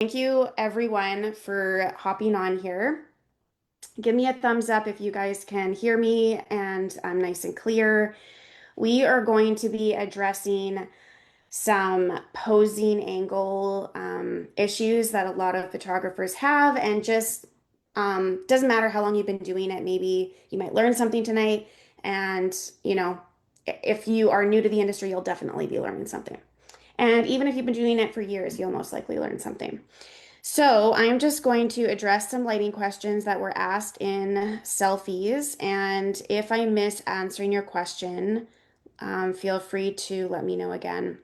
Thank you everyone for hopping on here. Give me a thumbs up if you guys can hear me and I'm nice and clear. We are going to be addressing some posing angle issues that a lot of photographers have, and just doesn't matter how long you've been doing it. Maybe you might learn something tonight, and if you are new to the industry, you'll definitely be learning something. And even if you've been doing it for years, you'll most likely learn something. So I'm just going to address some lighting questions that were asked in selfies. And if I miss answering your question, feel free to let me know again.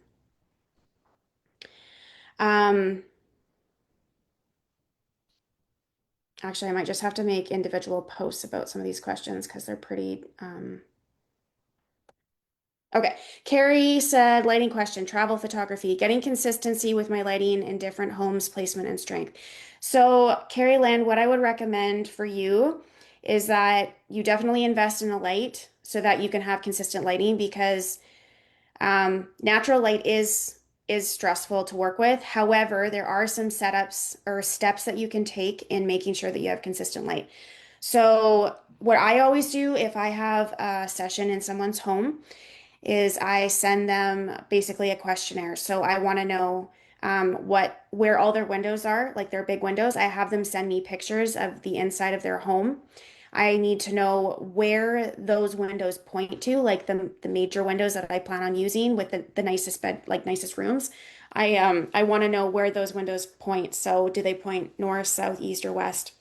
Um, Actually, I might just have to make individual posts about some of these questions because they're pretty. Okay. Carrie said, lighting question, travel photography, getting consistency with my lighting in different homes, placement, and strength. So, Carrie Land, what I would recommend for you is that you definitely invest in a light so that you can have consistent lighting because natural light is stressful to work with. However, there are some setups or steps that you can take in making sure that you have consistent light. So, what I always do if I have a session in someone's home is I send them basically a questionnaire. So I want to know where all their windows are, like their big windows. I have them send me pictures of the inside of their home. I need to know where those windows point to, like the major windows that I plan on using with the nicest bed, like nicest rooms. I want to know where those windows point. So do they point north, south, east, or west?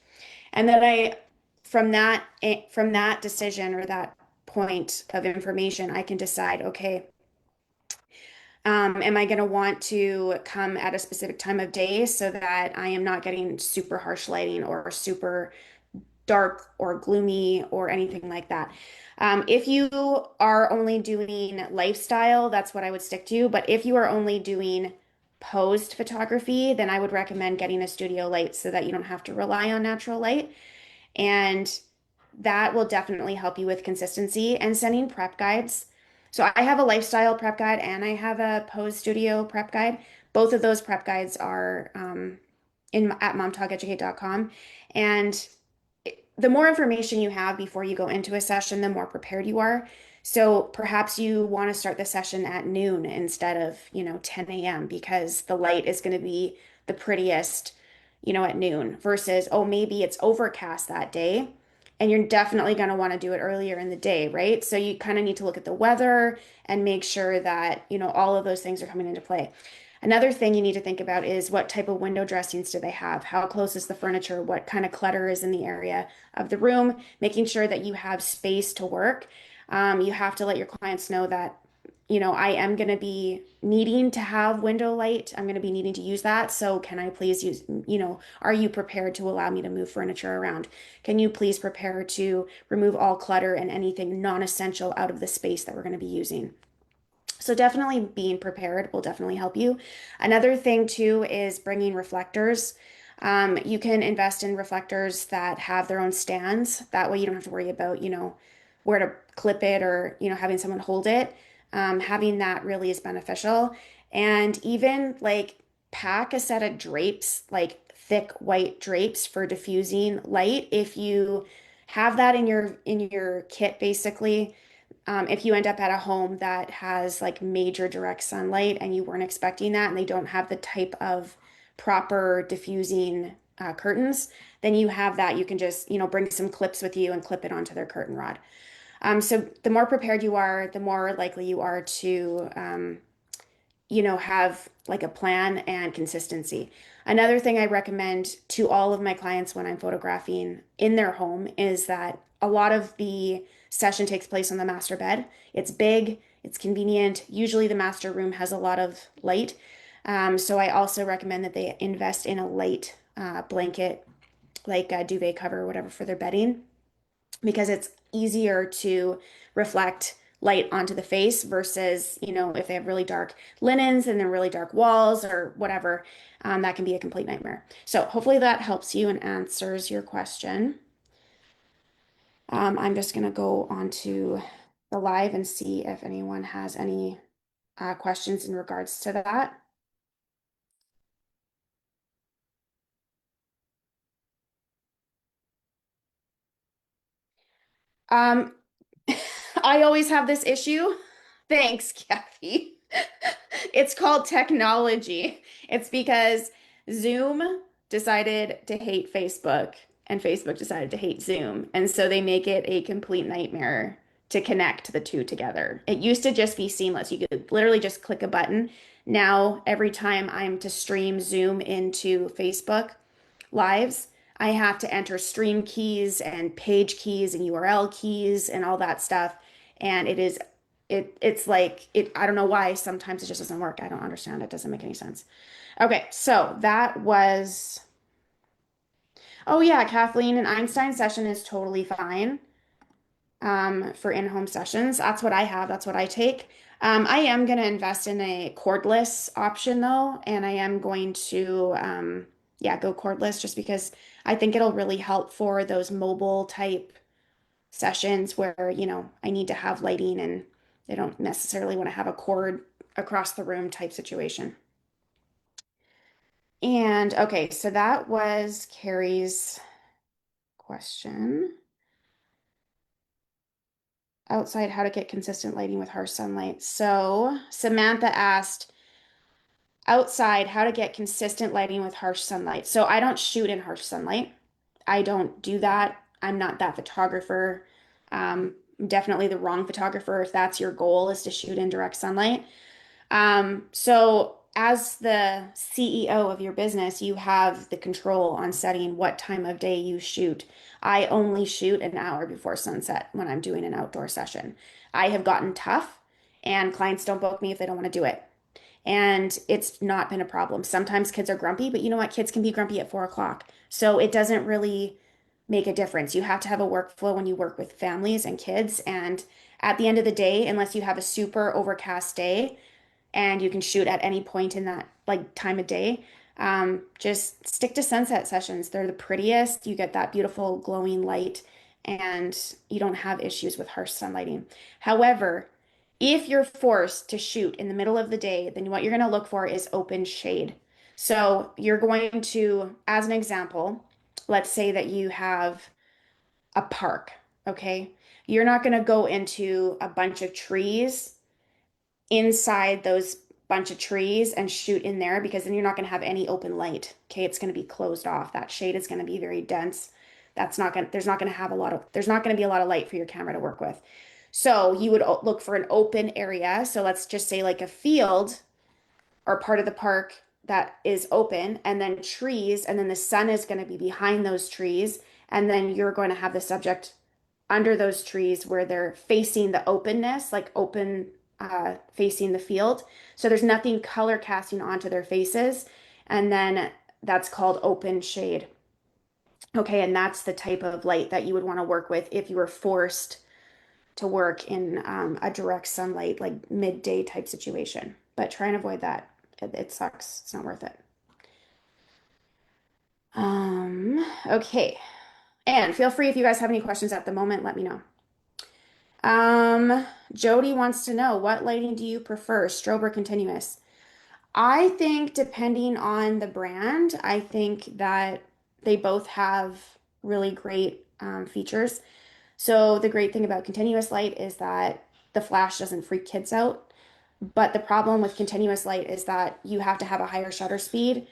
And then from that decision or that point of information, I can decide, okay, am I going to want to come at a specific time of day so that I am not getting super harsh lighting or super dark or gloomy or anything like that? If you are only doing lifestyle, that's what I would stick to. But if you are only doing posed photography, then I would recommend getting a studio light so that you don't have to rely on natural light. And that will definitely help you with consistency and sending prep guides. So I have a lifestyle prep guide and I have a pose studio prep guide. Both of those prep guides are in at momtalkeducate.com. And the more information you have before you go into a session, the more prepared you are. So perhaps you want to start the session at noon instead of, 10 a.m. because the light is going to be the prettiest, at noon versus, oh, maybe it's overcast that day. And you're definitely going to want to do it earlier in the day, right? So you kind of need to look at the weather and make sure that, all of those things are coming into play. Another thing you need to think about is what type of window dressings do they have? How close is the furniture? What kind of clutter is in the area of the room? Making sure that you have space to work. You have to let your clients know that, I am going to be needing to have window light. I'm going to be needing to use that. So can I please use, are you prepared to allow me to move furniture around? Can you please prepare to remove all clutter and anything non-essential out of the space that we're going to be using? So definitely being prepared will definitely help you. Another thing too is bringing reflectors. You can invest in reflectors that have their own stands. That way you don't have to worry about, where to clip it or, having someone hold it. Having that really is beneficial. And even like pack a set of drapes, like thick white drapes for diffusing light. If you have that in your kit, basically if you end up at a home that has like major direct sunlight and you weren't expecting that and they don't have the type of proper diffusing curtains, then you have that. You can just, bring some clips with you and clip it onto their curtain rod. So the more prepared you are, the more likely you are to, have like a plan and consistency. Another thing I recommend to all of my clients when I'm photographing in their home is that a lot of the session takes place on the master bed. It's big, it's convenient. Usually the master room has a lot of light. So I also recommend that they invest in a light blanket, like a duvet cover or whatever for their bedding because it's easier to reflect light onto the face versus, if they have really dark linens and then really dark walls or whatever, that can be a complete nightmare. So hopefully that helps you and answers your question. I'm just going to go on to the live and see if anyone has any questions in regards to that. Um, I always have this issue. Thanks, Kathy. It's called technology. It's because Zoom decided to hate Facebook and Facebook decided to hate Zoom. And so they make it a complete nightmare to connect the two together. It used to just be seamless. You could literally just click a button. Now, every time I'm to stream Zoom into Facebook Lives, I have to enter stream keys and page keys and URL keys and all that stuff. And it's like it I don't know why sometimes it just doesn't work. I don't understand. It doesn't make any sense. Okay, so that was oh yeah, Kathleen, an Einstein session is totally fine for in-home sessions. That's what I have. That's what I take. I am going to invest in a cordless option though, and I am going to yeah, go cordless just because I think it'll really help for those mobile type sessions where, I need to have lighting and they don't necessarily want to have a cord across the room type situation. And okay, so that was Carrie's question. Outside, how to get consistent lighting with harsh sunlight. So Samantha asked, outside, how to get consistent lighting with harsh sunlight. So I don't shoot in harsh sunlight. I don't do that. I'm not that photographer. I'm definitely the wrong photographer if that's your goal is to shoot in direct sunlight. So as the CEO of your business, you have the control on setting what time of day you shoot. I only shoot an hour before sunset when I'm doing an outdoor session. I have gotten tough and clients don't book me if they don't want to do it. And it's not been a problem. Sometimes kids are grumpy, but you know what? Kids can be grumpy at 4 o'clock. So it doesn't really make a difference. You have to have a workflow when you work with families and kids. And at the end of the day, unless you have a super overcast day, and you can shoot at any point in that like time of day. Just stick to sunset sessions. They're the prettiest. You get that beautiful glowing light and you don't have issues with harsh sunlighting. However, if you're forced to shoot in the middle of the day, then what you're going to look for is open shade. So you're going to, as an example, let's say that you have a park, okay? You're not going to go into a bunch of trees inside those bunch of trees and shoot in there because then you're not going to have any open light. Okay, it's going to be closed off. That shade is going to be very dense. That's not going there's not going to have a lot of there's not going to be a lot of light for your camera to work with. So you would look for an open area. So let's just say like a field or part of the park that is open and then trees and then the sun is going to be behind those trees and then you're going to have the subject under those trees where they're facing the openness, like open facing the field. So there's nothing color casting onto their faces. And then that's called open shade. Okay, and that's the type of light that you would want to work with if you were forced to work in a direct sunlight, like midday type situation. But try and avoid that. It sucks. It's not worth it. Okay. And feel free if you guys have any questions at the moment, let me know. Jody wants to know what lighting do you prefer, strobe or continuous? I think depending on the brand, I think that they both have really great features. So the great thing about continuous light is that the flash doesn't freak kids out. But the problem with continuous light is that you have to have a higher shutter speed.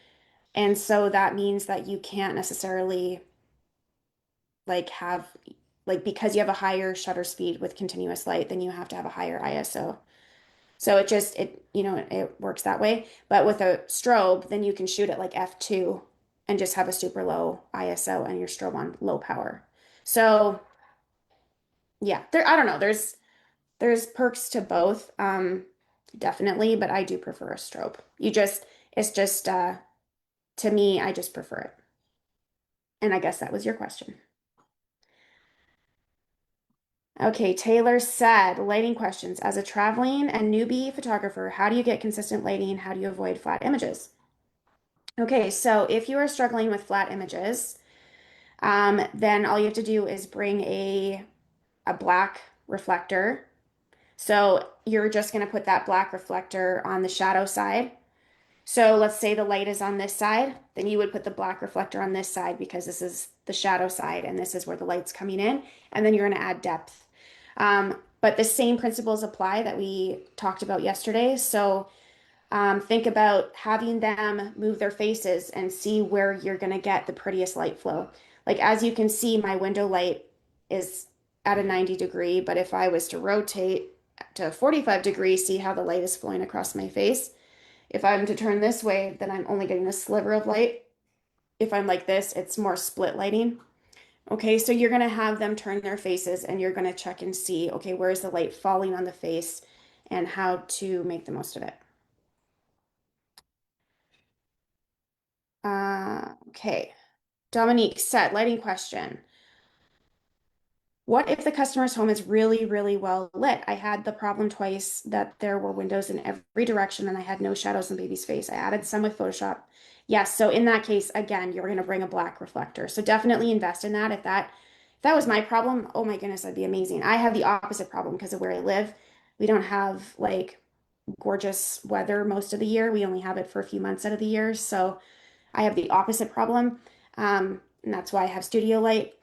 And so that means that you can't necessarily like have like because you have a higher shutter speed with continuous light, then you have to have a higher ISO. So it works that way. But with a strobe, then you can shoot at like f2 and just have a super low ISO and your strobe on low power. So yeah, I don't know. There's perks to both, definitely, but I do prefer a strobe. It's just to me, I just prefer it. And I guess that was your question. Okay, Taylor said, lighting questions. As a traveling and newbie photographer, how do you get consistent lighting? How do you avoid flat images? Okay, so if you are struggling with flat images, then all you have to do is bring a black reflector. So you're just going to put that black reflector on the shadow side, So let's say the light is on this side, then you would put the black reflector on this side because this is the shadow side and this is where the light's coming in. And then you're going to add depth. But the same principles apply that we talked about yesterday. So think about having them move their faces and see where you're going to get the prettiest light flow. Like as you can see, my window light is at a 90 degree, but if I was to rotate to 45 degrees, see how the light is flowing across my face. If I'm to turn this way, then I'm only getting a sliver of light. If I'm like this, it's more split lighting. Okay, so you're going to have them turn their faces and you're going to check and see, okay, where's the light falling on the face and how to make the most of it. Okay. Dominique, set lighting question. What if the customer's home is really, really well lit? I had the problem twice that there were windows in every direction and I had no shadows in baby's face. I added some with Photoshop. Yes, so in that case, again, you're going to bring a black reflector. So definitely invest in that. If that was my problem, oh my goodness, that'd be amazing. I have the opposite problem because of where I live. We don't have like gorgeous weather most of the year. We only have it for a few months out of the year. So I have the opposite problem. And that's why I have studio light.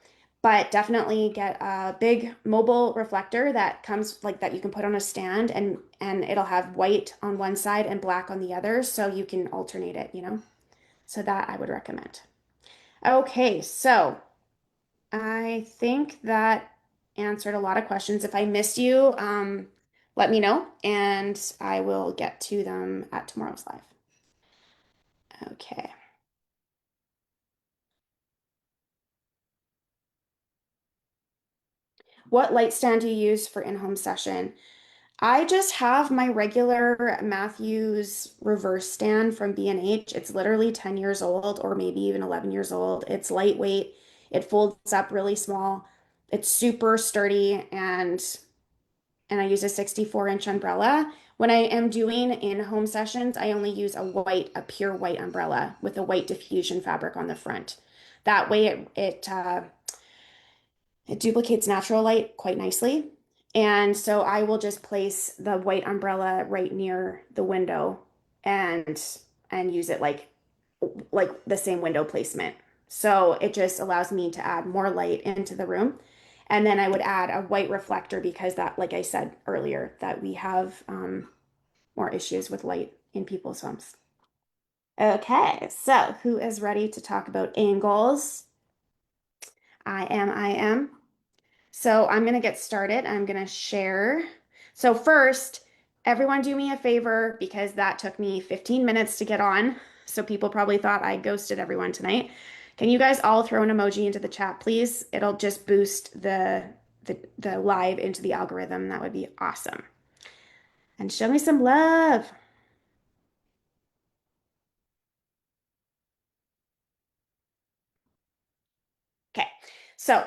But definitely get a big mobile reflector that comes like that you can put on a stand and it'll have white on one side and black on the other so you can alternate it, you know? So that I would recommend. Okay, so I think that answered a lot of questions. If I missed you, let me know and I will get to them at tomorrow's live. Okay. What light stand do you use for in-home session? I just have my regular Matthews reverse stand from B&H. It's literally 10 years old or maybe even 11 years old. It's lightweight. It folds up really small. It's super sturdy and I use a 64-inch umbrella. When I am doing in-home sessions, I only use a pure white umbrella with a white diffusion fabric on the front. That way it duplicates natural light quite nicely. And so I will just place the white umbrella right near the window and use it like the same window placement. So it just allows me to add more light into the room. And then I would add a white reflector because that, like I said earlier, that we have more issues with light in people's homes. Okay, so who is ready to talk about angles? I am. So I'm going to get started. I'm going to share. So first, everyone do me a favor because that took me 15 minutes to get on. So people probably thought I ghosted everyone tonight. Can you guys all throw an emoji into the chat, please? It'll just boost the live into the algorithm. That would be awesome. And show me some love. Okay. So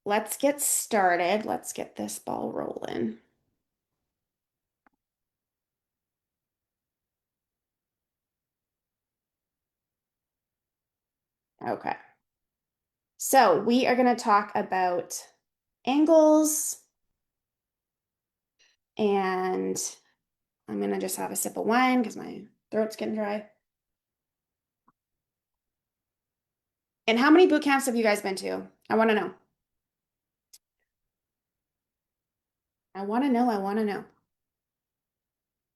let's get started. Let's get this ball rolling. Okay. So we are going to talk about angles, and I'm gonna just have a sip of wine because my throat's getting dry. And how many boot camps have you guys been to? I want to know. I want to know. I want to know.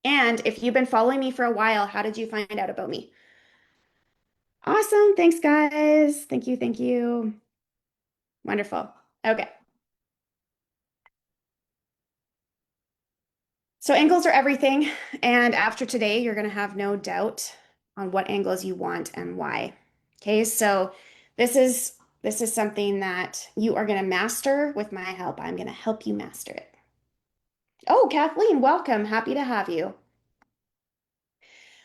And if you've been following me for a while, how did you find out about me? Awesome. Thanks, guys. Thank you. Thank you. Wonderful. Okay. So angles are everything. And after today, you're going to have no doubt on what angles you want and why. Okay. So this is something that you are going to master with my help. I'm going to help you master it. Oh, Kathleen, welcome. Happy to have you.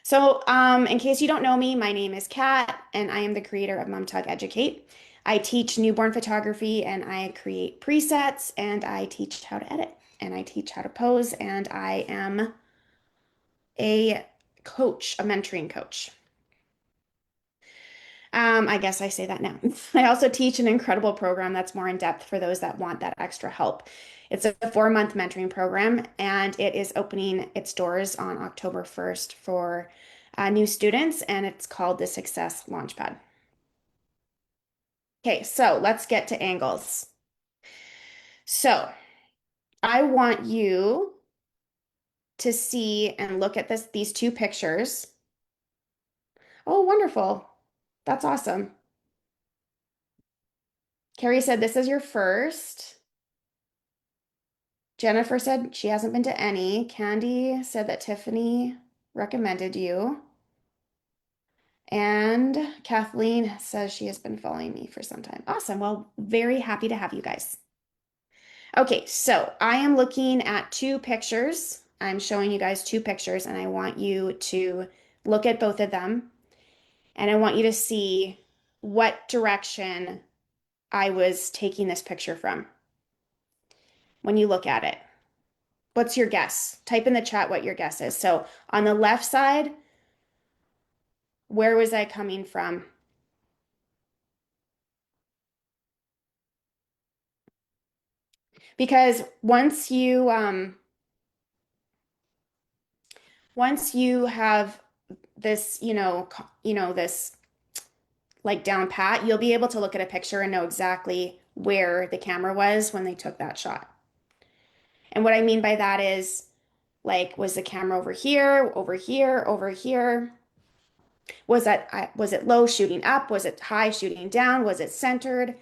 So, in case you don't know me, my name is Kat, and I am the creator of Mom Tug Educate. I teach newborn photography, and I create presets, and I teach how to edit, and I teach how to pose, and I am a coach, a mentoring coach. I guess I say that now. I also teach an incredible program that's more in depth for those that want that extra help. It's a 4-month mentoring program, and it is opening its doors on October 1st for new students, and it's called the Success Launchpad. Okay, so let's get to angles. So I want you to see and look at these two pictures. Oh, wonderful. That's awesome. Carrie said this is your first. Jennifer said she hasn't been to any. Candy said that Tiffany recommended you. And Kathleen says she has been following me for some time. Awesome. Well, very happy to have you guys. Okay, so I am looking at two pictures. I'm showing you guys two pictures, and I want you to look at both of them. And I want you to see what direction I was taking this picture from when you look at it. What's your guess? Type in the chat what your guess is. So on the left side, where was I coming from? Because once you have this, this like down pat, you'll be able to look at a picture and know exactly where the camera was when they took that shot. And what I mean by that is like, was the camera over here, over here, over here? Was it low shooting up? Was it high shooting down? Was it centered?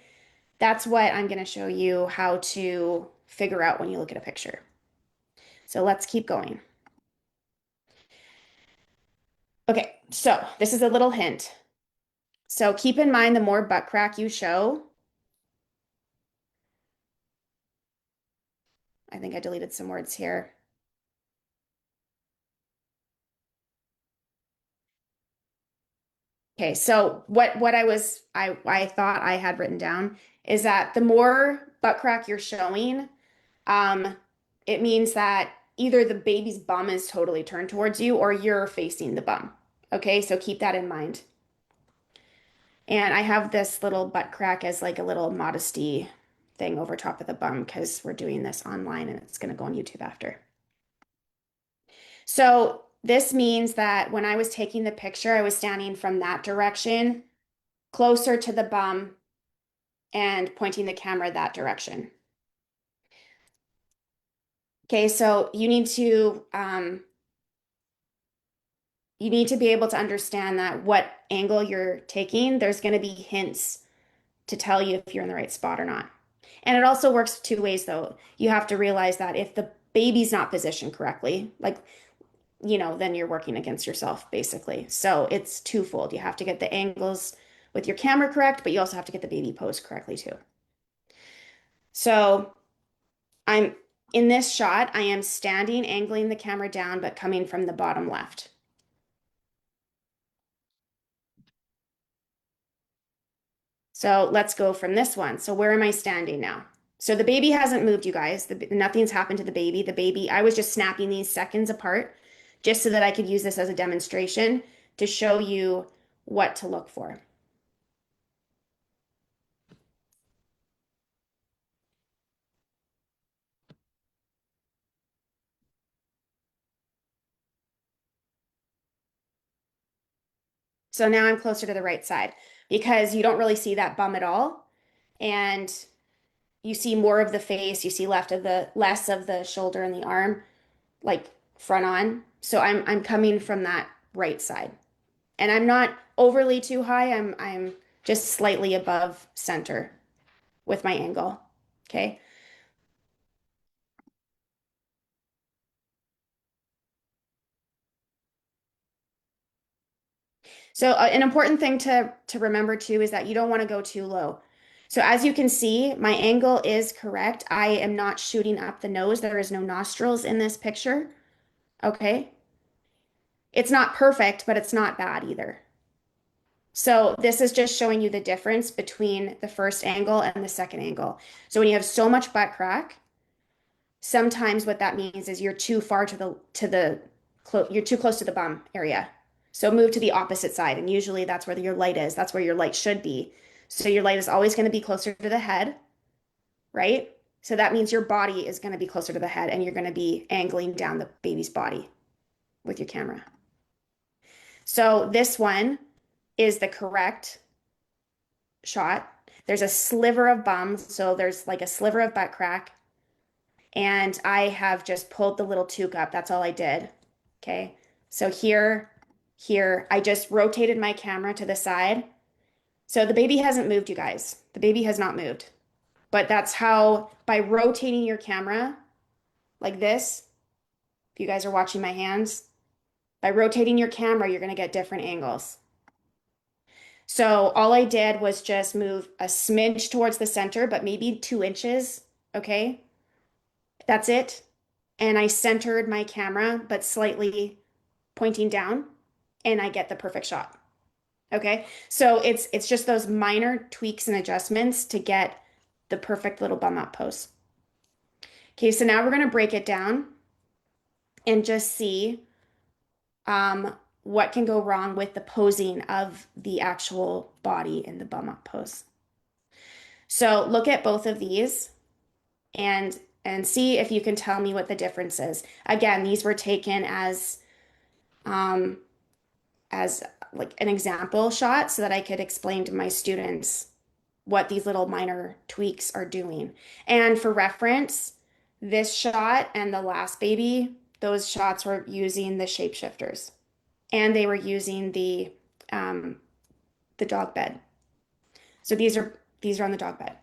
That's what I'm going to show you how to figure out when you look at a picture. So let's keep going. Okay, so this is a little hint. So keep in mind the more butt crack you show, I think I deleted some words here. Okay, so what I thought I had written down is that the more butt crack you're showing, um, it means that either the baby's bum is totally turned towards you or you're facing the bum. Okay, so keep that in mind. And I have this little butt crack as like a little modesty thing over top of the bum because we're doing this online and it's going to go on YouTube after. So this means that when I was taking the picture, I was standing from that direction, closer to the bum, and pointing the camera that direction. Okay, so you need to be able to understand that what angle you're taking, there's going to be hints to tell you if you're in the right spot or not. And it also works two ways though. You have to realize that if the baby's not positioned correctly, like, then you're working against yourself basically. So it's twofold. You have to get the angles with your camera correct, but you also have to get the baby pose correctly too. So I'm in this shot, I am standing, angling the camera down, but coming from the bottom left. So let's go from this one. So where am I standing now? So the baby hasn't moved, you guys. Nothing's happened to the baby. I was just snapping these seconds apart just so that I could use this as a demonstration to show you what to look for. So now I'm closer to the right side because you don't really see that bum at all. And you see more of the face, you see less of the shoulder and the arm, like front on. So I'm coming from that right side. And I'm not overly too high. I'm just slightly above center with my angle. Okay. So an important thing to remember too is that you don't want to go too low. So as you can see, my angle is correct. I am not shooting up the nose. There is no nostrils in this picture. Okay. It's not perfect, but it's not bad either. So this is just showing you the difference between the first angle and the second angle. So when you have so much butt crack, sometimes what that means is you're too far you're too close to the bum area. So move to the opposite side, and usually that's where your light is. That's where your light should be. So your light is always going to be closer to the head, right? So that means your body is going to be closer to the head, and you're going to be angling down the baby's body with your camera. So this one is the correct shot. There's a sliver of bum, so there's like a sliver of butt crack, and I have just pulled the little toque up. That's all I did. Okay. So here, I just rotated my camera to the side. So the baby hasn't moved, you guys. The baby has not moved. But that's how, by rotating your camera like this, if you guys are watching my hands, by rotating your camera, you're going to get different angles. So all I did was just move a smidge towards the center, but maybe 2 inches. Okay. That's it. And I centered my camera, but slightly pointing down, and I get the perfect shot. Okay. So it's just those minor tweaks and adjustments to get the perfect little bum up pose. Okay, so now we're going to break it down and just see what can go wrong with the posing of the actual body in the bum up pose. So look at both of these and see if you can tell me what the difference is. Again, these were taken um, as like an example shot so that I could explain to my students what these little minor tweaks are doing. And for reference, this shot and the last baby, those shots were using the shapeshifters and they were using um, the dog bed. So these are on the dog bed.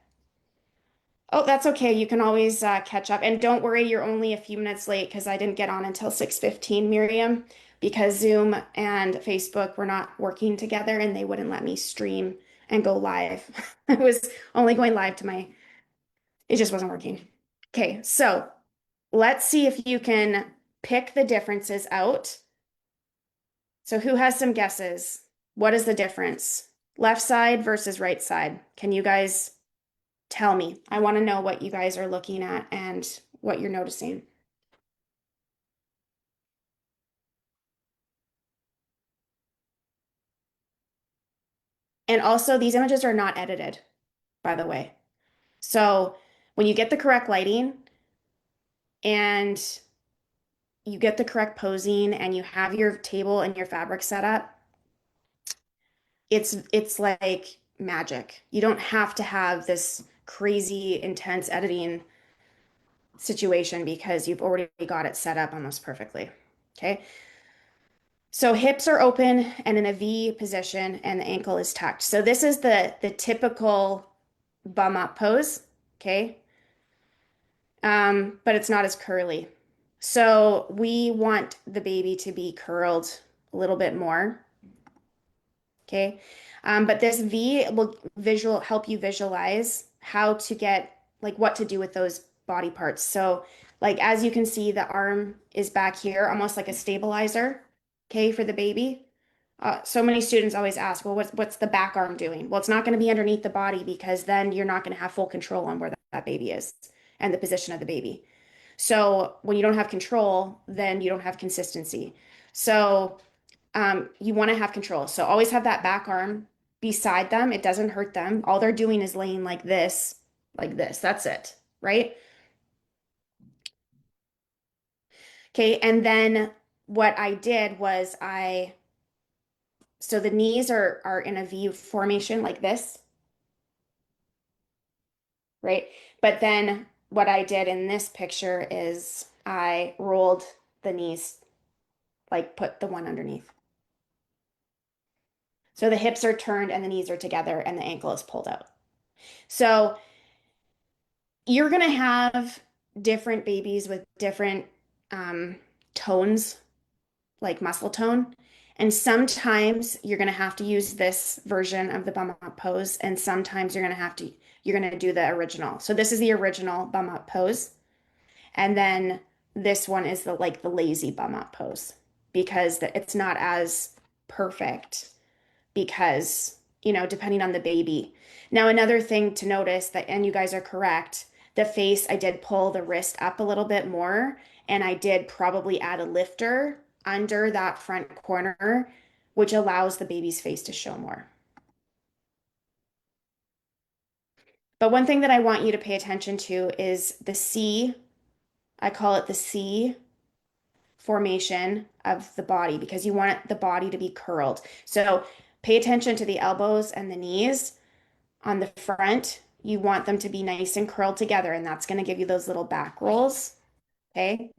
Oh, that's okay. You can always catch up. And don't worry, you're only a few minutes late because I didn't get on until 6:15, Miriam, because Zoom and Facebook were not working together and they wouldn't let me stream and go live. I was only going live to it just wasn't working. Okay, so let's see if you can pick the differences out. So who has some guesses? What is the difference? Left side versus right side. Can you guys tell me? I want to know what you guys are looking at and what you're noticing. And also, these images are not edited, by the way. So when you get the correct lighting and you get the correct posing and you have your table and your fabric set up, it's like magic. You don't have to have this crazy intense editing situation because you've already got it set up almost perfectly. Okay. So hips are open and in a V position and the ankle is tucked. So this is the typical bum up pose. Okay. But it's not as curly. So we want the baby to be curled a little bit more. Okay. But this V will help you visualize how to get like what to do with those body parts. So like as you can see, the arm is back here, almost like a stabilizer, okay, for the baby. So many students always ask, well, what's the back arm doing? Well, it's not going to be underneath the body because then you're not going to have full control on where that baby is and the position of the baby. So when you don't have control, then you don't have consistency. So you want to have control. So always have that back arm beside them. It doesn't hurt them. All they're doing is laying like this, like this. That's it, right? Okay. And then what I did was so the knees are in a V formation like this, right? But then what I did in this picture is I rolled the knees, like put the one underneath. So the hips are turned and the knees are together and the ankle is pulled out. So you're going to have different babies with different um, tones, like muscle tone. And sometimes you're going to have to use this version of the bum up pose, and sometimes you're going to do the original. So this is the original bum up pose, and then this one is the lazy bum up pose because it's not as perfect because, depending on the baby. Now, another thing to notice that, and you guys are correct, the face, I did pull the wrist up a little bit more, and I did probably add a lifter under that front corner, which allows the baby's face to show more. But one thing that I want you to pay attention to is the C. I call it the C formation of the body because you want the body to be curled. So pay attention to the elbows and the knees on the front. You want them to be nice and curled together, and that's going to give you those little back rolls. Okay.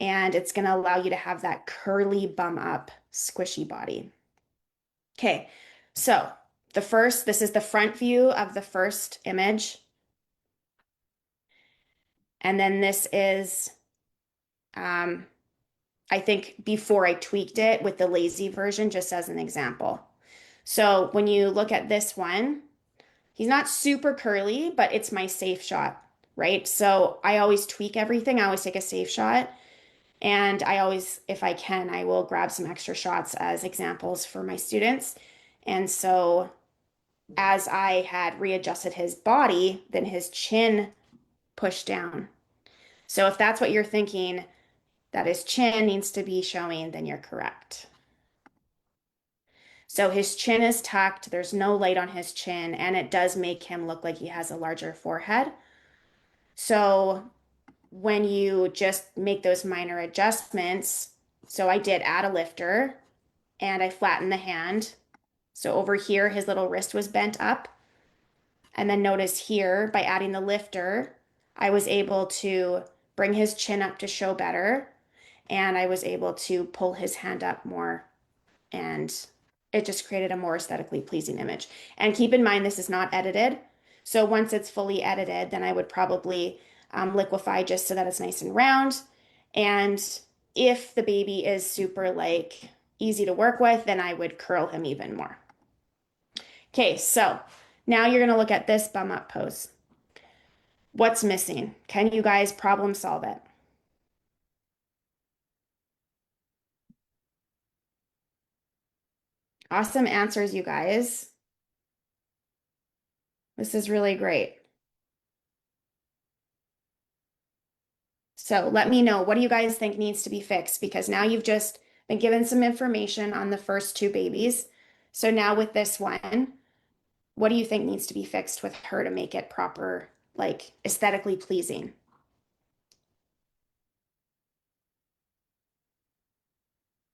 And it's going to allow you to have that curly bum up, squishy body. Okay. So this is the front view of the first image. And then this is, um, I think before I tweaked it with the lazy version, just as an example. So when you look at this one, he's not super curly, but it's my safe shot, right? So I always tweak everything. I always take a safe shot. And I always, if I can, I will grab some extra shots as examples for my students. And so as I had readjusted his body, then his chin pushed down. So if that's what you're thinking, that his chin needs to be showing, then you're correct. So his chin is tucked, there's no light on his chin, and it does make him look like he has a larger forehead. So when you just make those minor adjustments, so I did add a lifter and I flattened the hand. So over here, his little wrist was bent up. And then notice here, by adding the lifter, I was able to bring his chin up to show better. And I was able to pull his hand up more, and it just created a more aesthetically pleasing image. And keep in mind, this is not edited. So once it's fully edited, then I would probably liquefy just so that it's nice and round. And if the baby is super like easy to work with, then I would curl him even more. Okay, so now you're gonna look at this bum up pose. What's missing? Can you guys problem solve it? Awesome answers, you guys. This is really great. So let me know, what do you guys think needs to be fixed? Because now you've just been given some information on the first two babies. So now with this one, what do you think needs to be fixed with her to make it proper, like aesthetically pleasing?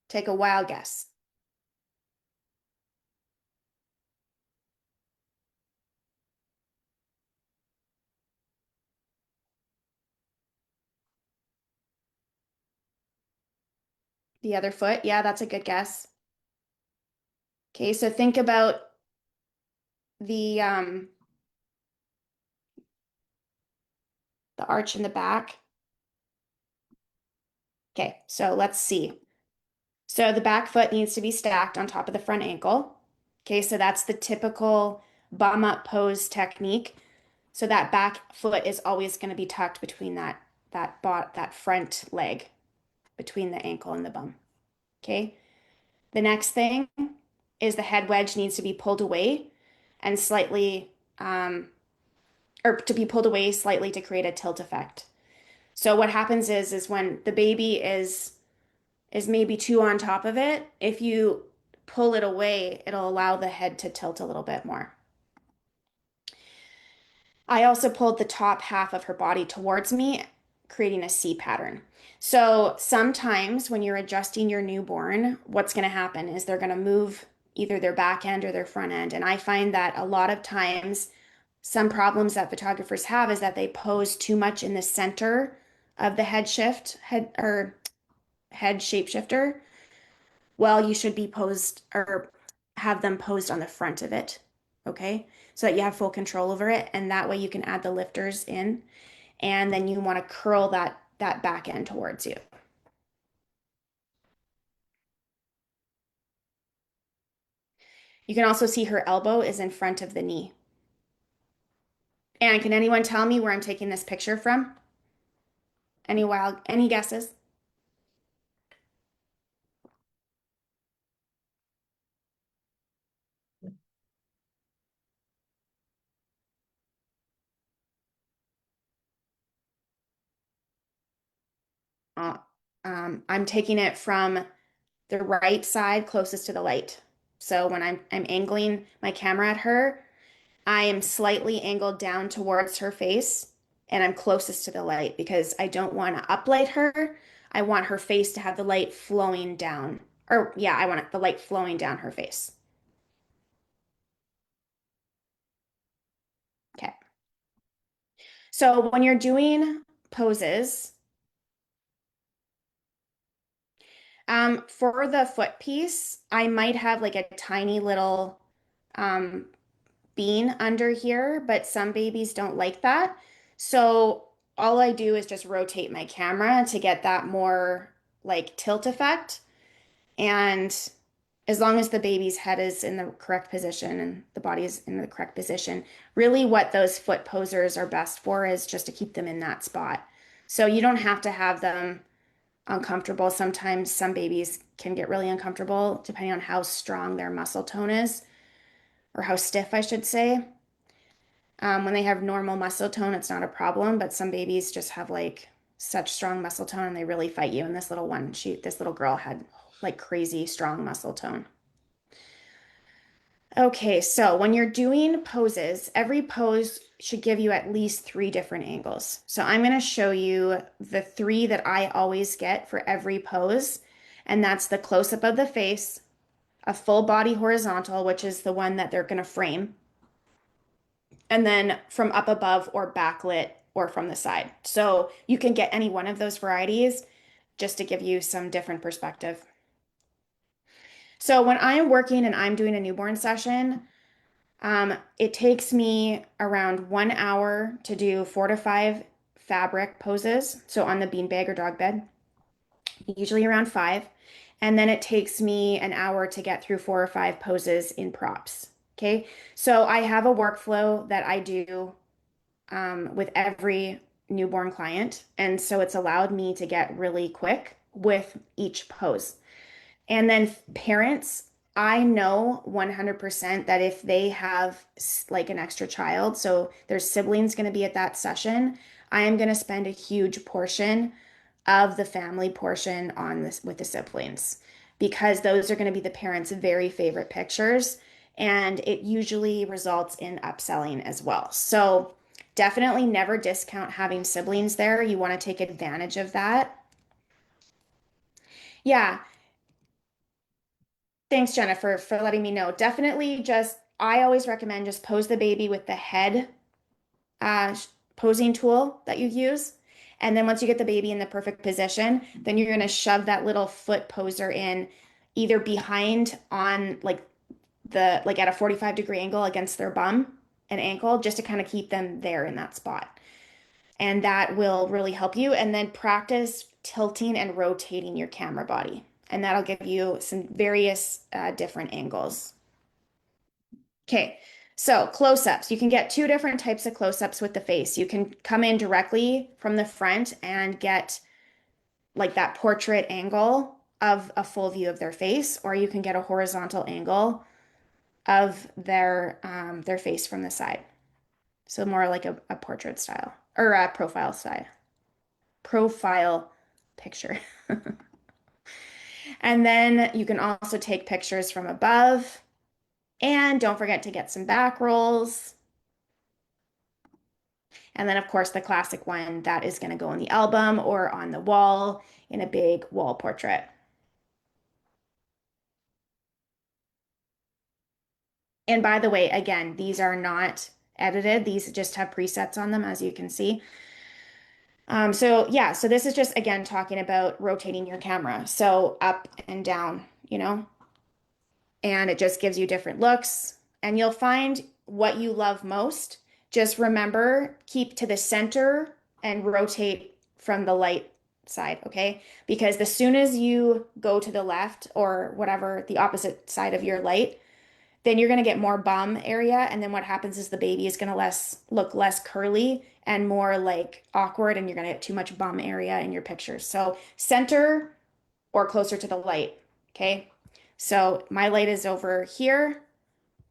Take a wild guess. The other foot, yeah, that's a good guess. Okay, so think about the the arch in the back. Okay, so let's see. So the back foot needs to be stacked on top of the front ankle. Okay, so that's the typical bum up pose technique. So that back foot is always going to be tucked between that front leg between the ankle and the bum. Okay. The next thing is the head wedge needs to be pulled away and slightly or to be pulled away slightly to create a tilt effect. So what happens is when the baby is maybe too on top of it, if you pull it away, it'll allow the head to tilt a little bit more. I also pulled the top half of her body towards me, creating a C pattern. So sometimes when you're adjusting your newborn, what's going to happen is they're going to move either their back end or their front end. And I find that a lot of times, some problems that photographers have is that they pose too much in the center of the head shapeshifter. Well, you should be posed or have them posed on the front of it, okay? So that you have full control over it, and that way you can add the lifters in, and then you want to curl that back end towards you. You can also see her elbow is in front of the knee. And can anyone tell me where I'm taking this picture from? Any guesses? Uh, I'm taking it from the right side closest to the light. So when I'm angling my camera at her, I am slightly angled down towards her face and I'm closest to the light because I don't want to uplight her. I want her face to have the light flowing down. Or yeah, I want the light flowing down her face. Okay. So when you're doing poses, for the foot piece, I might have like a tiny little um, bean under here, but some babies don't like that. So all I do is just rotate my camera to get that more like tilt effect. And as long as the baby's head is in the correct position and the body is in the correct position, really what those foot posers are best for is just to keep them in that spot. So you don't have to have them uncomfortable. Sometimes some babies can get really uncomfortable depending on how strong their muscle tone is, or how stiff, I should say. When they have normal muscle tone, it's not a problem, but some babies just have like such strong muscle tone and they really fight you. And this little one, this little girl had like crazy strong muscle tone. Okay, so when you're doing poses, every pose should give you at least three different angles. So I'm going to show you the three that I always get for every pose, and that's the close up of the face, a full body horizontal, which is the one that they're going to frame, and then from up above or backlit or from the side. So you can get any one of those varieties just to give you some different perspective. So when I'm working and I'm doing a newborn session, it takes me around 1 hour to do 4 to 5 fabric poses. So on the beanbag or dog bed, usually around five. And then it takes me an hour to get through 4 or 5 poses in props. Okay. So I have a workflow that I do with every newborn client. And so it's allowed me to get really quick with each pose. And then parents, I know 100% that if they have like an extra child, so their siblings going to be at that session, I am going to spend a huge portion of the family portion on this with the siblings because those are going to be the parents' very favorite pictures. And it usually results in upselling as well. So definitely never discount having siblings there. You want to take advantage of that. Yeah. Thanks, Jennifer, for letting me know. Definitely just, I always recommend just pose the baby with the head uh, posing tool that you use. And then once you get the baby in the perfect position, then you're going to shove that little foot poser in either behind on like at a 45-degree angle against their bum and ankle just to kind of keep them there in that spot. And that will really help you. And then practice tilting and rotating your camera body. And that'll give you some various different angles. Okay, so close-ups. You can get two different types of close-ups with the face. You can come in directly from the front and get like that portrait angle of a full view of their face, or you can get a horizontal angle of their face from the side. So more like a portrait style or a profile style. Profile picture. And then you can also take pictures from above. And don't forget to get some back rolls. And then, of course, the classic one that is going to go in the album or on the wall in a big wall portrait. And by the way, again, these are not edited. These just have presets on them, as you can see. So yeah, so this is just, again, talking about rotating your camera. So up and down, and it just gives you different looks and you'll find what you love most. Just remember, keep to the center and rotate from the light side, okay? Because as soon as you go to the left or whatever, the opposite side of your light, then you're going to get more bum area. And then what happens is the baby is going to look less curly and more like awkward, and you're going to get too much bum area in your pictures. So center or closer to the light, okay? So my light is over here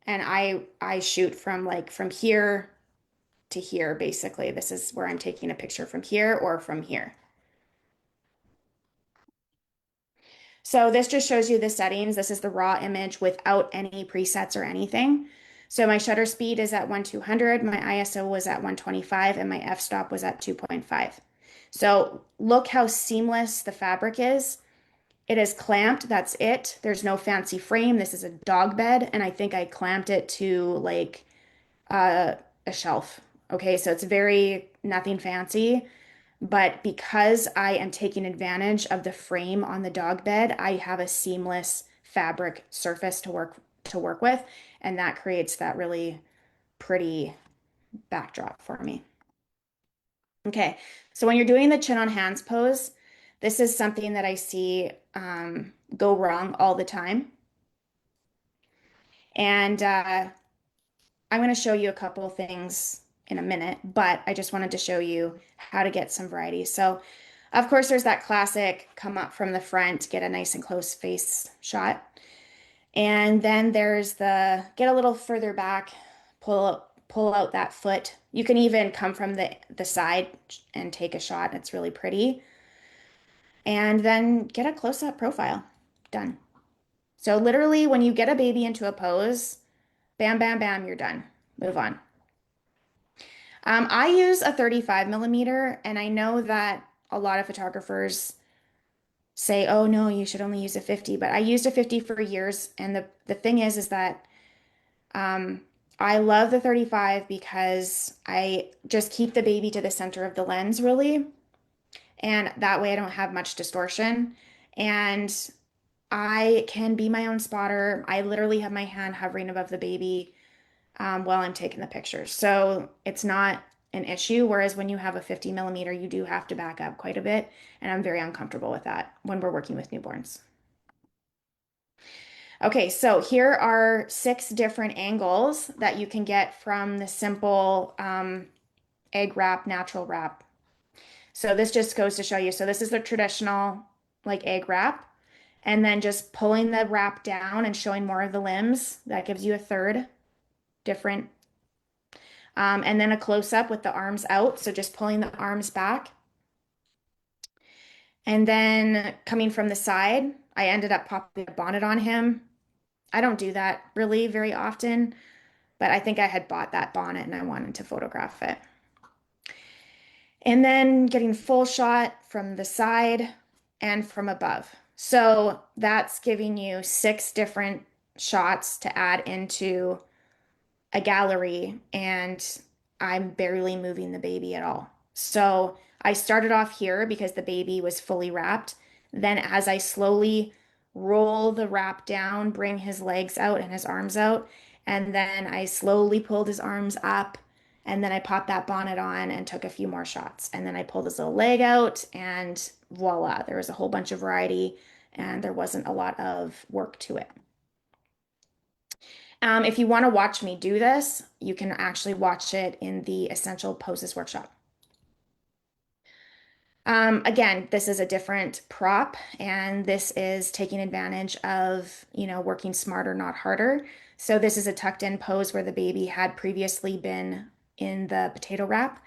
and I shoot from like from here to here basically. This is where I'm taking a picture from here or from here. So this just shows you the settings. This is the raw image without any presets or anything. So my shutter speed is at 1/200, my ISO was at 125, and my f-stop was at 2.5. So look how seamless the fabric is. It is clamped, that's it. There's no fancy frame. This is a dog bed, and I think I clamped it to like uh, a shelf. Okay, so it's very nothing fancy. But because I am taking advantage of the frame on the dog bed, I have a seamless fabric surface to work with, and that creates that really pretty backdrop for me. Okay, so when you're doing the chin on hands pose, this is something that I see go wrong all the time. And I'm going to show you a couple of things in a minute, but I just wanted to show you how to get some variety. So, of course, there's that classic come up from the front, get a nice and close face shot. And then there's the get a little further back, pull out that foot. You can even come from the side and take a shot. It's really pretty. And then get a close-up profile. Done. So literally when you get a baby into a pose, bam, bam, bam, you're done. Move on. I use a 35 millimeter, and I know that a lot of photographers say, "Oh no, you should only use a 50." But I used a 50 for years, and the thing is that um, I love the 35 because I just keep the baby to the center of the lens, really, and that way I don't have much distortion, and I can be my own spotter. I literally have my hand hovering above the baby while I'm taking the pictures. So it's not an issue. Whereas when you have a 50 millimeter, you do have to back up quite a bit. And I'm very uncomfortable with that when we're working with newborns. Okay, so here are 6 different angles that you can get from the simple egg wrap, natural wrap. So this just goes to show you. So this is the traditional like egg wrap. And then just pulling the wrap down and showing more of the limbs. That gives you a third different. And then a close up with the arms out. So just pulling the arms back. And then coming from the side, I ended up popping a bonnet on him. I don't do that really very often, but I think I had bought that bonnet and I wanted to photograph it. And then getting full shot from the side and from above. So that's giving you 6 different shots to add into a gallery, and I'm barely moving the baby at all. So I started off here because the baby was fully wrapped. Then, as I slowly roll the wrap down, bring his legs out and his arms out, and then I slowly pulled his arms up, and then I popped that bonnet on and took a few more shots. And then I pulled his little leg out, and voila, there was a whole bunch of variety, and there wasn't a lot of work to it. If you want to watch me do this, you can actually watch it in the Essential Poses workshop. Again, this is a different prop, and this is taking advantage of, working smarter, not harder. So this is a tucked in pose where the baby had previously been in the potato wrap,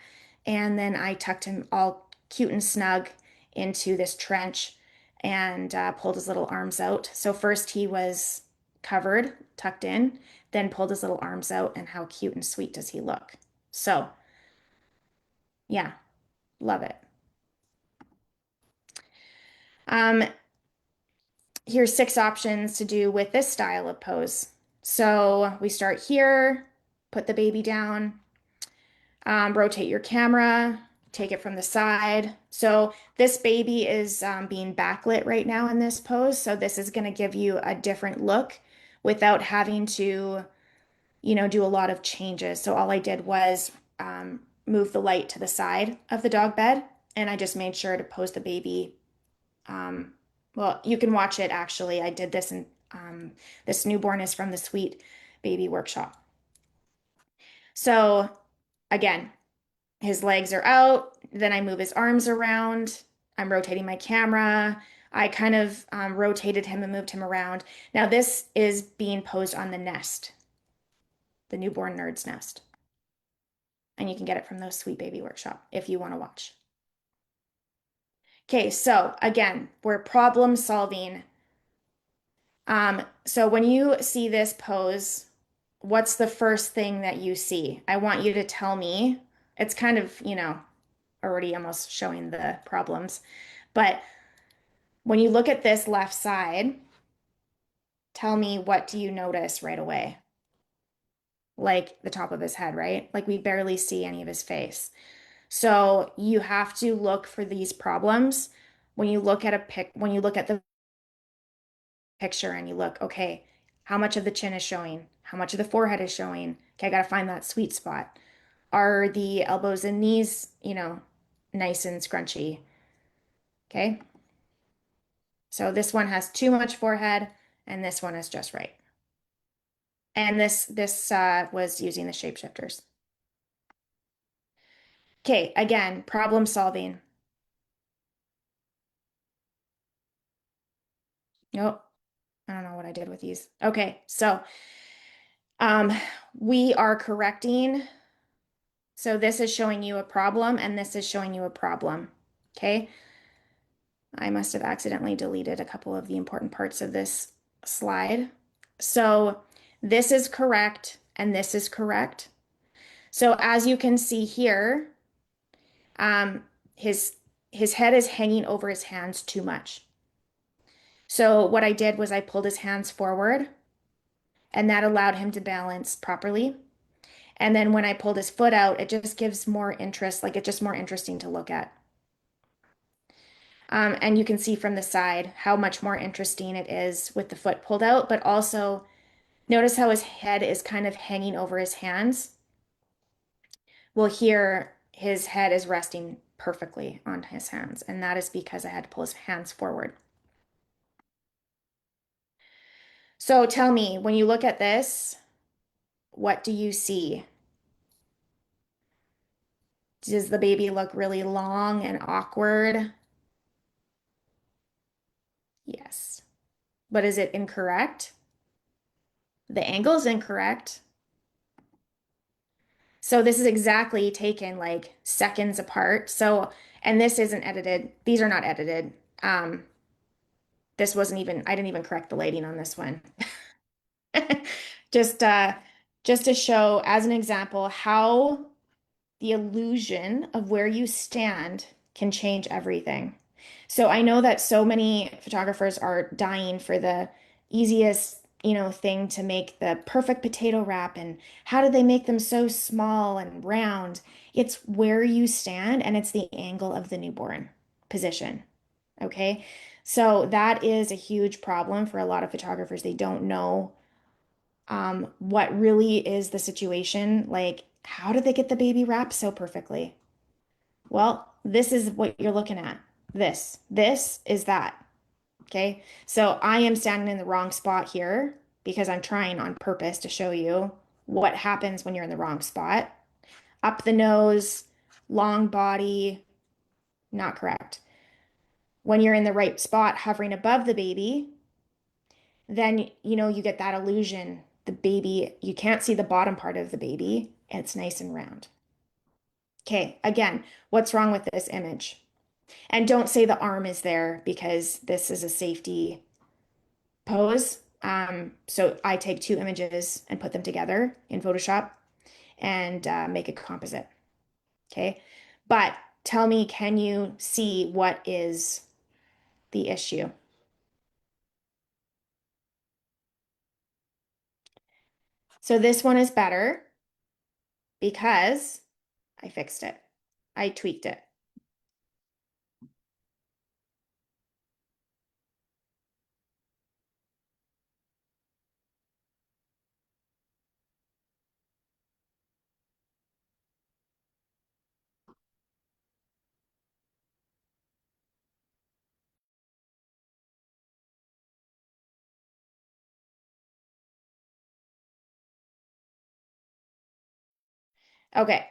and then I tucked him all cute and snug into this trench and pulled his little arms out. So first he was covered, tucked in, then pulled his little arms out, and how cute and sweet does he look? So, yeah, love it. Um, Here's 6 options to do with this style of pose. So we start here, put the baby down, rotate your camera, take it from the side. So this baby is being backlit right now in this pose. So this is going to give you a different look without having to, do a lot of changes. So all I did was move the light to the side of the dog bed, and I just made sure to pose the baby. Um, well, you can watch it actually. I did this, and this newborn is from the Sweet Baby Workshop. So again, his legs are out. Then I move his arms around. I'm rotating my camera. I kind of rotated him and moved him around. Now this is being posed on the nest, the newborn nerd's nest. And you can get it from the Sweet Baby Workshop if you want to watch. Okay, so again, we're problem solving. So when you see this pose, what's the first thing that you see? I want you to tell me. It's kind of, already almost showing the problems. But when you look at this left side, tell me, what do you notice right away? Like the top of his head, right? Like we barely see any of his face. So you have to look for these problems when you look at when you look at the picture and you look, okay, how much of the chin is showing? How much of the forehead is showing? Okay, I gotta find that sweet spot. Are the elbows and knees, nice and scrunchy? Okay. So this one has too much forehead and this one is just right. And this was using the shapeshifters. Okay, again, problem solving. Nope, I don't know what I did with these. Okay, so um, we are correcting. So this is showing you a problem and this is showing you a problem. Okay, I must have accidentally deleted a couple of the important parts of this slide. So this is correct and this is correct. So as you can see here, um, his his head is hanging over his hands too much. So what I did was I pulled his hands forward and that allowed him to balance properly. And then when I pulled his foot out, it just gives more interest, like it's just more interesting to look at. And you can see from the side how much more interesting it is with the foot pulled out, but also notice how his head is kind of hanging over his hands. Well, here his head is resting perfectly on his hands, and that is because I had to pull his hands forward. So tell me, when you look at this, what do you see? Does the baby look really long and awkward? Yes. But is it incorrect? The angle is incorrect. So this is exactly taken like seconds apart. So, and this isn't edited. These are not edited. Um, this wasn't even, I didn't even correct the lighting on this one. Just just to show as an example how the illusion of where you stand can change everything. So I know that so many photographers are dying for the easiest, thing to make the perfect potato wrap and how do they make them so small and round? It's where you stand and it's the angle of the newborn position. Okay? So that is a huge problem for a lot of photographers. They don't know what really is the situation. Like, how did they get the baby wrapped so perfectly? Well, this is what you're looking at. This is that. Okay. So I am standing in the wrong spot here because I'm trying on purpose to show you what happens when you're in the wrong spot. Up the nose, long body, not correct. When you're in the right spot, hovering above the baby, then you get that illusion. The baby, you can't see the bottom part of the baby, and it's nice and round. Okay, again, what's wrong with this image? And don't say the arm is there because this is a safety pose. So I take two images and put them together in Photoshop and make a composite. Okay, but tell me, can you see what is the issue? So this one is better because I fixed it. I tweaked it. Okay,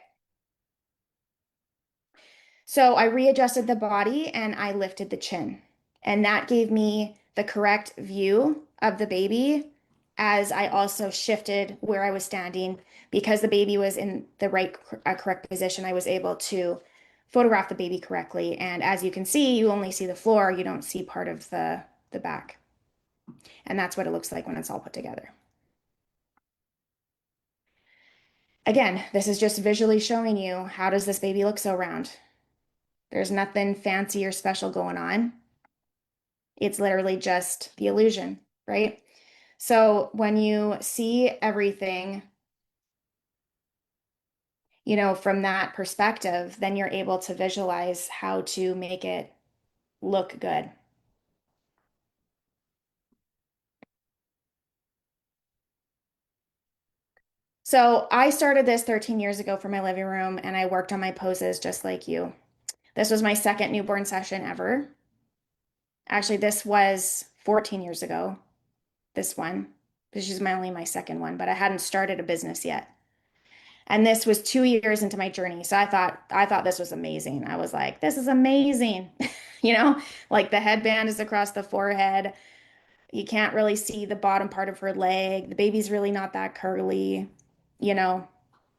so I readjusted the body and I lifted the chin. And that gave me the correct view of the baby as I also shifted where I was standing because the baby was in the right correct position. I was able to photograph the baby correctly. And as you can see, you only see the floor, you don't see part of the back. And that's what it looks like when it's all put together. Again, this is just visually showing you how does this baby look so round? There's nothing fancy or special going on. It's literally just the illusion, right? So when you see everything, from that perspective, then you're able to visualize how to make it look good. So I started this 13 years ago for my living room and I worked on my poses just like you. This was my second newborn session ever. Actually, this was 14 years ago, this one. This is my second one, but I hadn't started a business yet. And this was 2 years into my journey. So I thought this was amazing. I was like, this is amazing. You know, like the headband is across the forehead. You can't really see the bottom part of her leg. The baby's really not that curly. You know,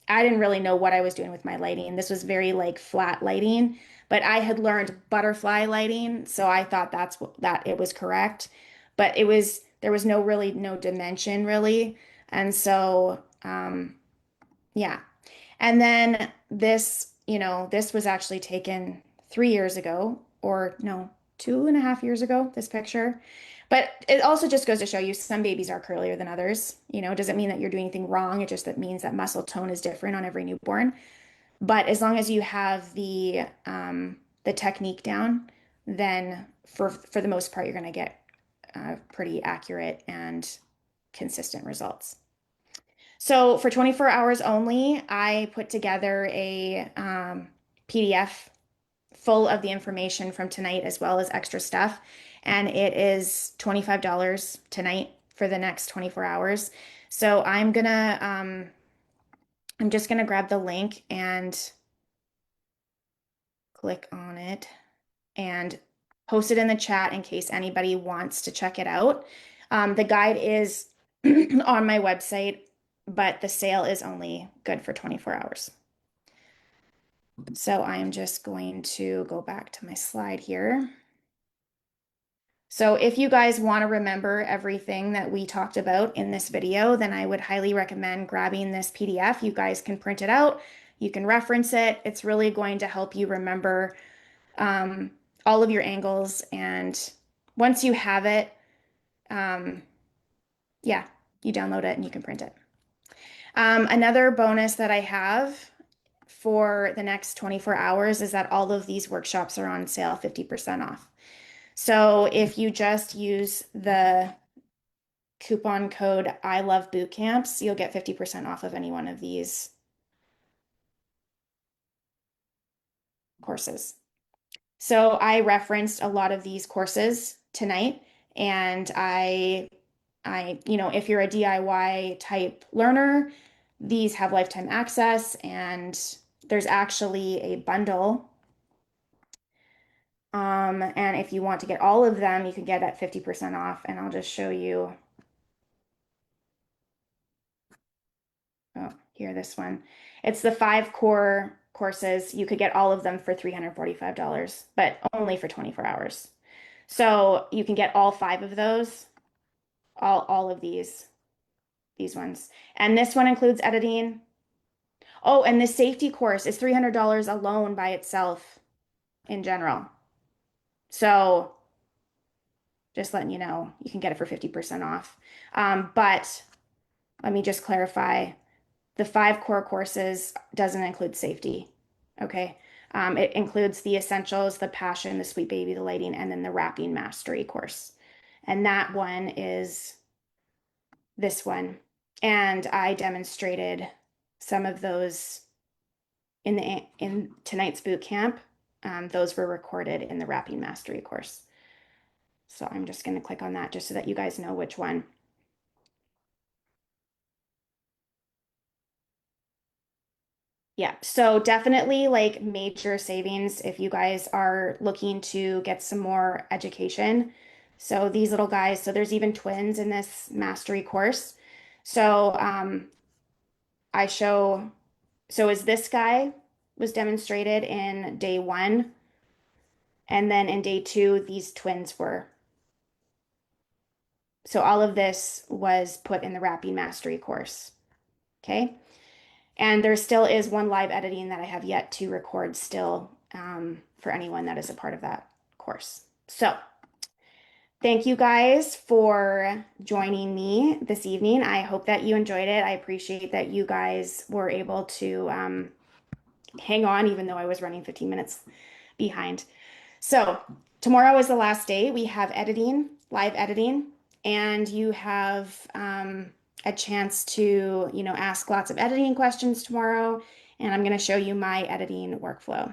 I didn't really know what I was doing with my lighting. This was very like flat lighting, but I had learned butterfly lighting, so I thought that it was correct. But there was no dimension really. And so yeah. And then this was actually taken 3 years ago, or no, 2.5 years ago, this picture. But it also just goes to show you some babies are curlier than others. It doesn't mean that you're doing anything wrong. It just that means that muscle tone is different on every newborn. But as long as you have the technique down, then for the most part, you're going to get pretty accurate and consistent results. So for 24 hours only, I put together a PDF full of the information from tonight as well as extra stuff. And it is $25 tonight for the next 24 hours. So I'm just gonna grab the link and click on it and post it in the chat in case anybody wants to check it out. The guide is on my website, but the sale is only good for 24 hours. So I am just going to go back to my slide here. So if you guys want to remember everything that we talked about in this video, then I would highly recommend grabbing this PDF. You guys can print it out. You can reference it. It's really going to help you remember um, all of your angles. And once you have it, um, yeah, you download it and you can print it. Another bonus that I have for the next 24 hours is that all of these workshops are on sale 50% off. So if you just use the coupon code I love boot camps, you'll get 50% off of any one of these courses. So I referenced a lot of these courses tonight, and if you're a DIY type learner, these have lifetime access, and there's actually a bundle. And if you want to get all of them, you can get at 50% off, and I'll just show you. Oh, here, this one. It's the 5 core courses. You could get all of them for $345, but only for 24 hours. So you can get all 5 of those, all of these ones. And this one includes editing. Oh, and the safety course is $300 alone by itself in general. So just letting you know, you can get it for 50% off. But let me just clarify. The 5 core courses doesn't include safety. Okay. It includes the essentials, the passion, the sweet baby, the lighting, and then the wrapping mastery course. And that one is this one. And I demonstrated some of those in tonight's boot camp. Those were recorded in the wrapping mastery course. So I'm just going to click on that just so that you guys know which one. Yeah, so definitely like major savings if you guys are looking to get some more education. So these little guys, so there's even twins in this mastery course. So I show, so as this guy was demonstrated in day 1, and then in day 2, these twins were. So all of this was put in the wrapping mastery course. Okay. And there still is one live editing that I have yet to record still for anyone that is a part of that course. So, thank you guys for joining me this evening. I hope that you enjoyed it. I appreciate that you guys were able to hang on, even though I was running 15 minutes behind. So, tomorrow is the last day. We have editing, live editing, and you have a chance to, ask lots of editing questions tomorrow. And I'm going to show you my editing workflow.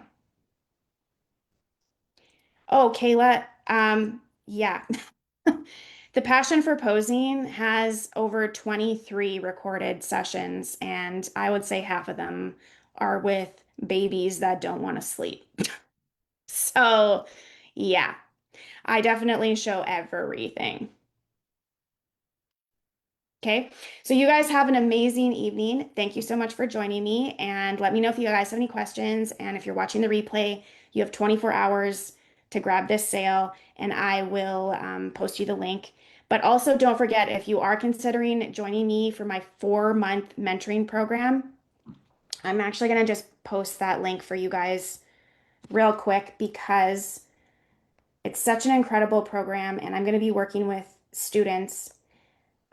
Oh, Kayla, yeah. The Passion for Posing has over 23 recorded sessions, and I would say half of them are with babies that don't want to sleep. So, yeah, I definitely show everything. Okay, so you guys have an amazing evening. Thank you so much for joining me, and let me know if you guys have any questions. And if you're watching the replay, you have 24 hours to grab this sale, and I will post you the link. But also, don't forget if you are considering joining me for my 4-month mentoring program, I'm actually going to just post that link for you guys real quick because it's such an incredible program, and I'm going to be working with students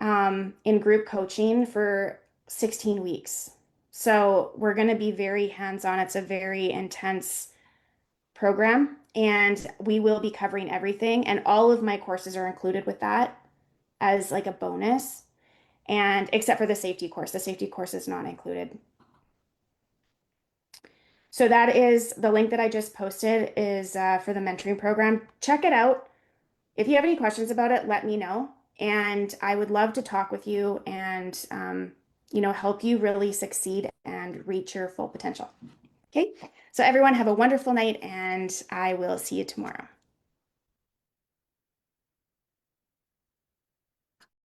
in group coaching for 16 weeks. So we're going to be very hands-on. It's a very intense program, and we will be covering everything. And all of my courses are included with that as like a bonus. And except for the safety course is not included. So that is the link that I just posted is for the mentoring program. Check it out. If you have any questions about it, let me know. And I would love to talk with you and, help you really succeed and reach your full potential. Okay. So everyone have a wonderful night and I will see you tomorrow.